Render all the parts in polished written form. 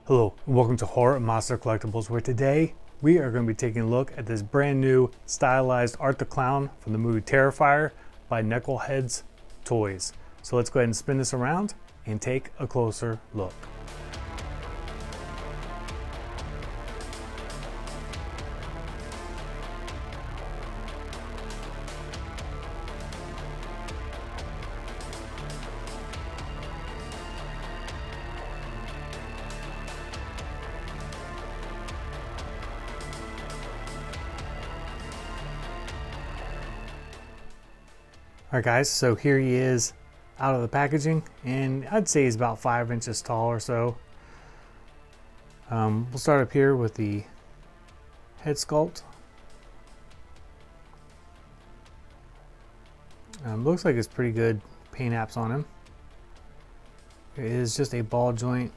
Hello, and welcome to Horror Monster Collectibles, where today we are going to be taking a look at this brand new stylized Art the Clown from the movie Terrifier by Knuckleheadz Toys. So let's go ahead and spin this around and take a closer look. Alright guys, so here he is out of the packaging, and I'd say he's about 5 inches tall or so. We'll start up here with the head sculpt. Looks like it's pretty good paint apps on him. It is just a ball joint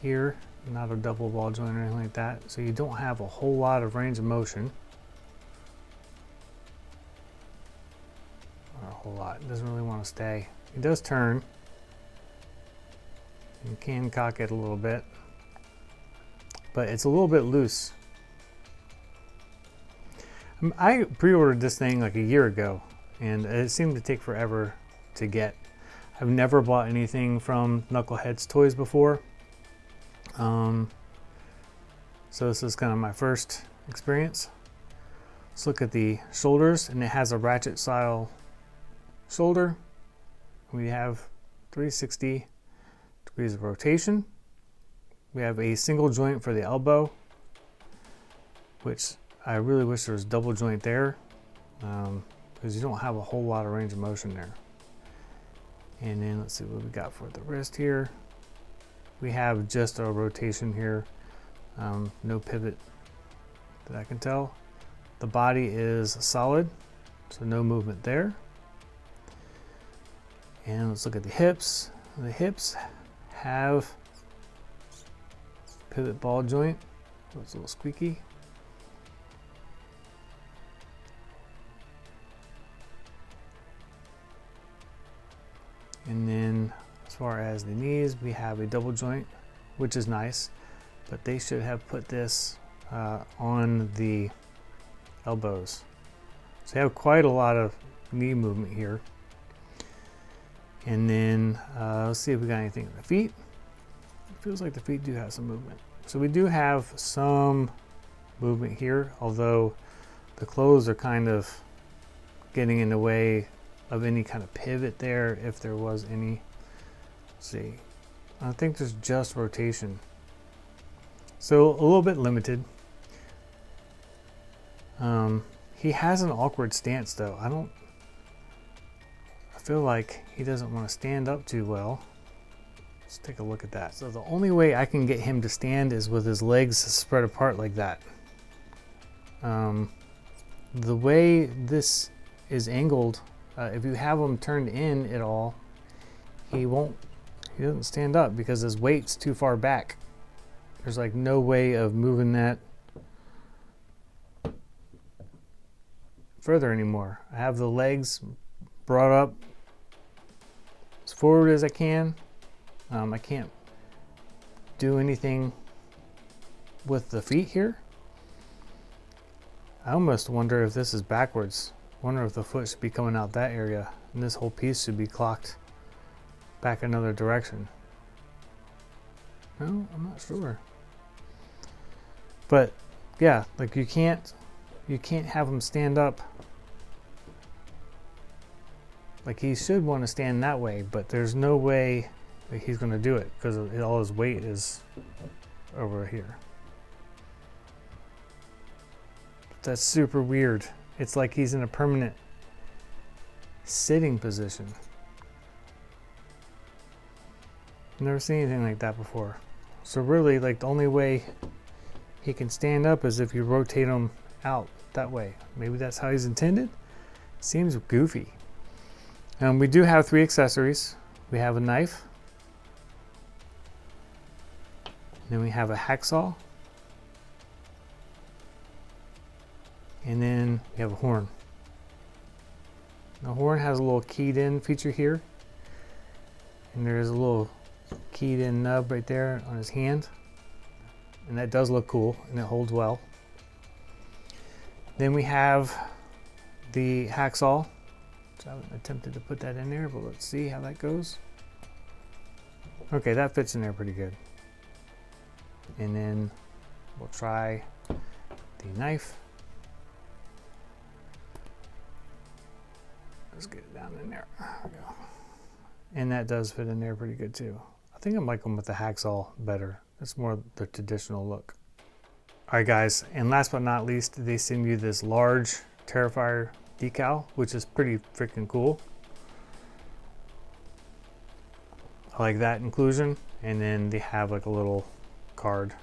here, not a double ball joint or anything like that, so you don't have a whole lot of range of motion. A whole lot. It doesn't really want to stay. It does turn. You can cock it a little bit, but it's a little bit loose. I pre-ordered this thing like a year ago, and it seemed to take forever to get. I've never bought anything from Knuckleheadz Toys before, so this is kind of my first experience. Let's look at the shoulders, and it has a ratchet style shoulder. We have 360 degrees of rotation. We have a single joint for the elbow, which I really wish there was double joint there, because you don't have a whole lot of range of motion there. And then let's see what we got for the wrist here. We have just a rotation here, no pivot that I can tell. The body is solid, so no movement there. And let's look at the hips. The hips have pivot ball joint, so it's a little squeaky. And then as far as the knees, we have a double joint, which is nice, but they should have put this on the elbows. So you have quite a lot of knee movement here. And then let's see if we got anything in the feet. It feels like the feet do have some movement. So we do have some movement here, although the clothes are kind of getting in the way of any kind of pivot there, if there was any. Let's see. I think there's just rotation. So a little bit limited. He has an awkward stance though. I feel like he doesn't want to stand up too well. Let's take a look at that. So the only way I can get him to stand is with his legs spread apart like that. The way this is angled, if you have him turned in at all, he doesn't stand up because his weight's too far back. There's like no way of moving that further anymore. I have the legs brought up as forward as I can. I can't do anything with the feet here. I almost wonder if this is backwards. I wonder if the foot should be coming out that area and this whole piece should be clocked back another direction. No, I'm not sure. But yeah, like you can't have him stand up. Like he should want to stand that way, but there's no way that he's going to do it because all his weight is over here. That's super weird. It's like he's in a permanent sitting position. Never seen anything like that before. So really, like the only way he can stand up is if you rotate him out that way. Maybe that's how he's intended. Seems goofy. We do have 3 accessories. We have a knife. Then we have a hacksaw. And then we have a horn. The horn has a little keyed in feature here. And there's a little keyed in nub right there on his hand. and that does look cool and it holds well. Then we have the hacksaw. So I attempted to put that in there, but let's see how that goes. Okay, that fits in there pretty good. And then we'll try the knife. Let's get it down in there. There we go. And that does fit in there pretty good too. I think I like them with the hacksaw better. It's more the traditional look. All right, guys, and last but not least, they send you this large Terrifier decal, which is pretty freaking cool. I like that inclusion. And then they have like a little card.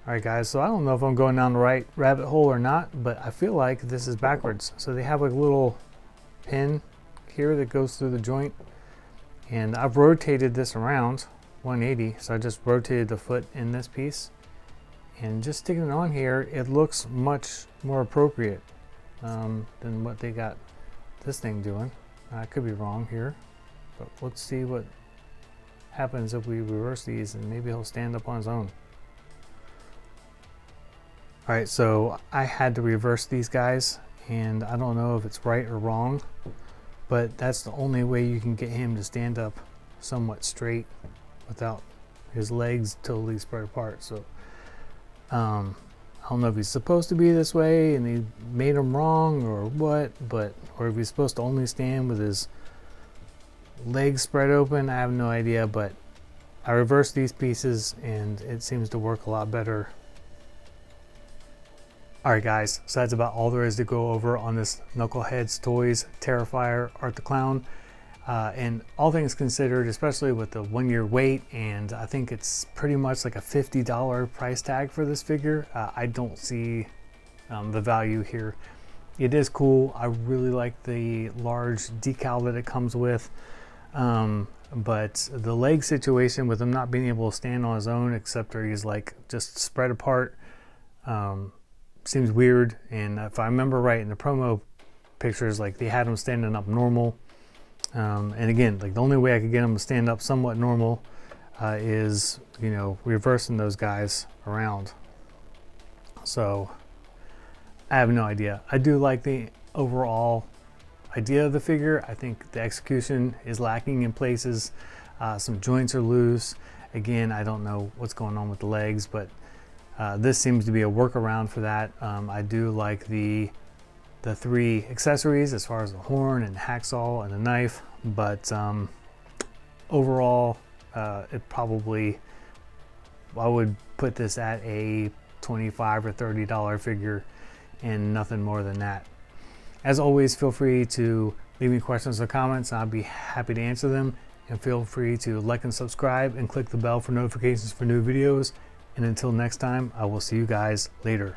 All right, guys, so I don't know if I'm going down the right rabbit hole or not, but I feel like this is backwards. So they have like a little pin here that goes through the joint, and I've rotated this around 180, so I just rotated the foot in this piece, and just sticking it on here, it looks much more appropriate than what they got this thing doing. I could be wrong here, but let's see what happens if we reverse these, and maybe he'll stand up on his own. All right, so I had to reverse these guys, and I don't know if it's right or wrong, but that's the only way you can get him to stand up somewhat straight without his legs totally spread apart. So I don't know if he's supposed to be this way and they made him wrong or what, or if he's supposed to only stand with his legs spread open. I have no idea, but I reversed these pieces and it seems to work a lot better. Alright guys, so that's about all there is to go over on this Knuckleheadz Toys Terrifier Art the Clown. And all things considered, especially with the 1 year wait, and I think it's pretty much like a $50 price tag for this figure, I don't see the value here. It is cool. I really like the large decal that it comes with, but the leg situation with him not being able to stand on his own, except where he's like just spread apart, seems weird. And if I remember right in the promo pictures, like they had him standing up normal. And again, like the only way I could get him to stand up somewhat normal is, you know, reversing those guys around. So I have no idea. I do like the overall idea of the figure. I think the execution is lacking in places. Some joints are loose. Again, I don't know what's going on with the legs, but this seems to be a workaround for that. I do like the three accessories as far as the horn and hacksaw and the knife, but overall it probably, I would put this at a $25 or $30 figure and nothing more than that. As always, feel free to leave me questions or comments. I'll be happy to answer them, and feel free to like and subscribe and click the bell for notifications for new videos. And until next time, I will see you guys later.